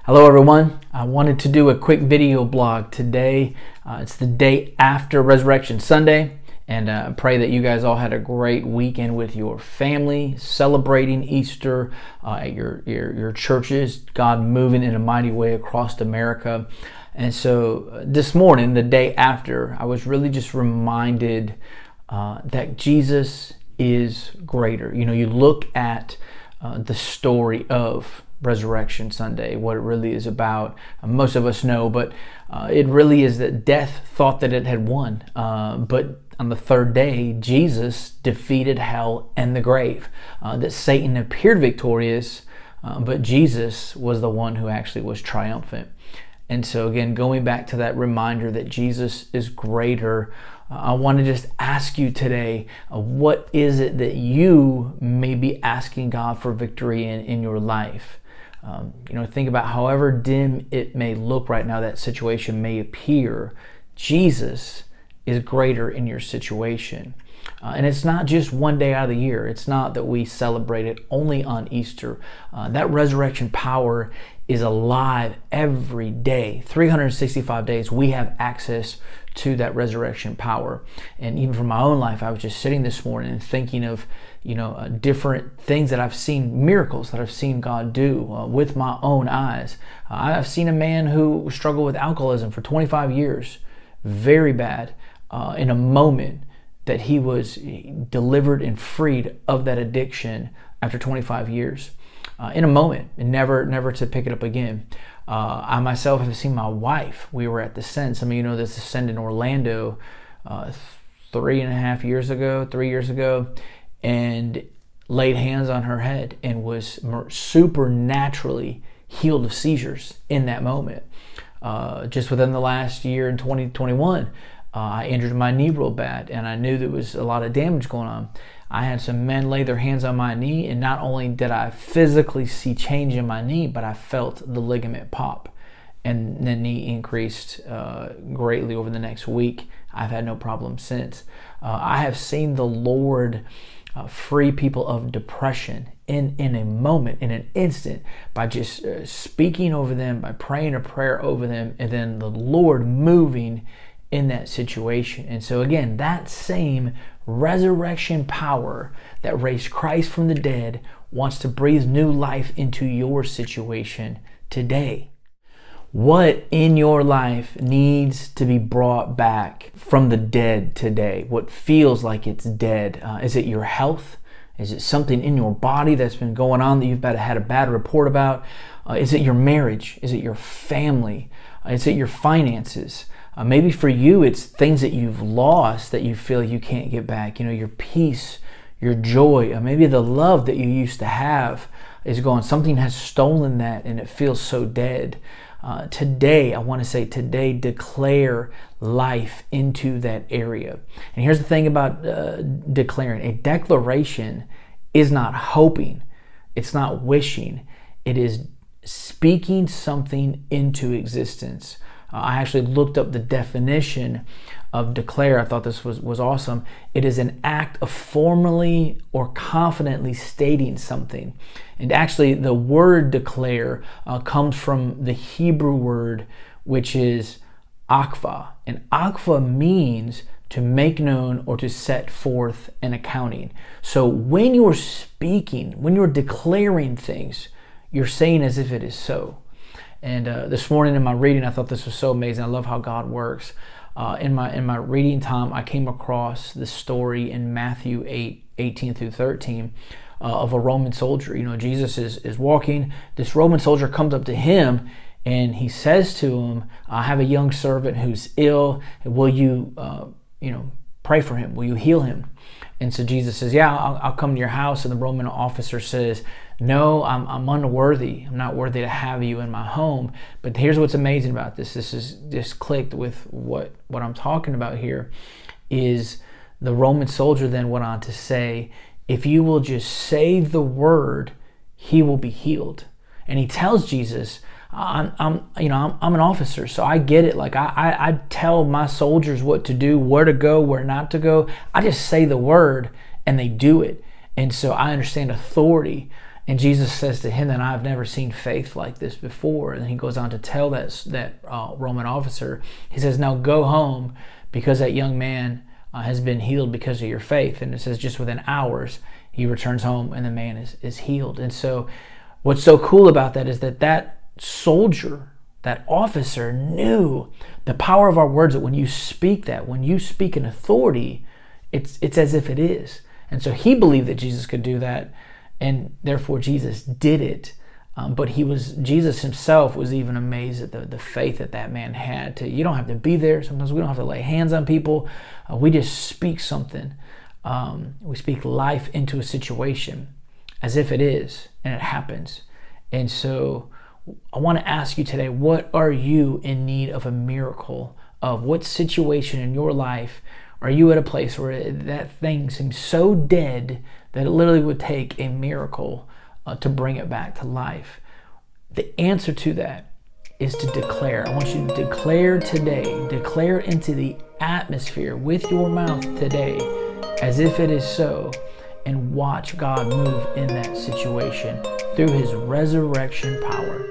Hello everyone. I wanted to do a quick video blog today. It's the day after Resurrection Sunday, and I pray that you guys all had a great weekend with your family, celebrating Easter at your churches, God moving in a mighty way across America. And so this morning, the day after, I was really just reminded that Jesus is greater. You know, you look at the story of Resurrection Sunday, what it really is about. Most of us know, but it really is that death thought that it had won. But on the third day, Jesus defeated hell and the grave. That Satan appeared victorious, but Jesus was the one who actually was triumphant. And so again, going back to that reminder that Jesus is greater, I want to just ask you today, what is it that you may be asking God for victory in your life? Think about however dim it may look right now, that situation may appear. Jesus is greater in your situation. And it's not just one day out of the year. It's not that we celebrate it only on Easter. That resurrection power is alive every day. 365 days, we have access to that resurrection power. And even from my own life, I was just sitting this morning and thinking of different things that I've seen, miracles that I've seen God do with my own eyes. I've seen a man who struggled with alcoholism for 25 years, very bad, in a moment that he was delivered and freed of that addiction after 25 years. In a moment, and never to pick it up again. I myself have seen my wife. We were at the Ascend. Some of you know this Ascend in Orlando 3 years ago, and laid hands on her head and was supernaturally healed of seizures in that moment. Just within the last year in 2021, I injured my knee real bad, and I knew there was a lot of damage going on. I had some men lay their hands on my knee, and not only did I physically see change in my knee, but I felt the ligament pop, and the knee increased greatly over the next week. I've had no problem since. I have seen the Lord free people of depression in a moment, in an instant, by just speaking over them, by praying a prayer over them, and then the Lord moving in that situation. And so again, that same resurrection power that raised Christ from the dead wants to breathe new life into your situation today. What in your life needs to be brought back from the dead today? What feels like it's dead? Is it your health? Is it something in your body that's been going on that you've had a bad report about? Is it your marriage? Is it your family? Is it your finances? Maybe for you, it's things that you've lost that you feel you can't get back. Your peace, your joy, maybe the love that you used to have is gone. Something has stolen that and it feels so dead. Today, I want to say today, declare life into that area. And here's the thing about declaring. A declaration is not hoping. It's not wishing. It is speaking something into existence. I actually looked up the definition of declare. I thought this was awesome. It is an act of formally or confidently stating something. And actually, the word declare comes from the Hebrew word, which is akva. And akva means to make known or to set forth an accounting. So when you're speaking, when you're declaring things, you're saying as if it is so. And this morning in my reading, I thought this was so amazing. I love how God works. In my reading time, I came across this story in Matthew 8:18-13 of a Roman soldier. Jesus is walking. This Roman soldier comes up to him and he says to him, "I have a young servant who's ill. Will you, pray for him? Will you heal him?" And so Jesus says, "Yeah, I'll come to your house." And the Roman officer says, "No, I'm unworthy. I'm not worthy to have you in my home." But here's what's amazing about this. This is just clicked with what I'm talking about here. Is the Roman soldier then went on to say, "If you will just say the word, he will be healed." And he tells Jesus, I'm an officer, so I get it. Like I tell my soldiers what to do, where to go, where not to go. I just say the word and they do it. And so I understand authority. And Jesus says to him that I've never seen faith like this before. And he goes on to tell that Roman officer, he says, now go home, because that young man has been healed because of your faith. And it says just within hours, he returns home and the man is healed. And so what's so cool about that is that soldier, that officer, knew the power of our words, that when you speak in authority, it's as if it is. And so he believed that Jesus could do that, and therefore Jesus did it. But Jesus himself was even amazed at the faith that man had. You don't have to be there. Sometimes we don't have to lay hands on people. We just speak something. We speak life into a situation as if it is, and it happens. And so I want to ask you today, what are you in need of a miracle of? What situation in your life are you at a place where that thing seems so dead that it literally would take a miracle to bring it back to life? The answer to that is to declare. I want you to declare today, declare into the atmosphere with your mouth today as if it is so, and watch God move in that situation through his resurrection power.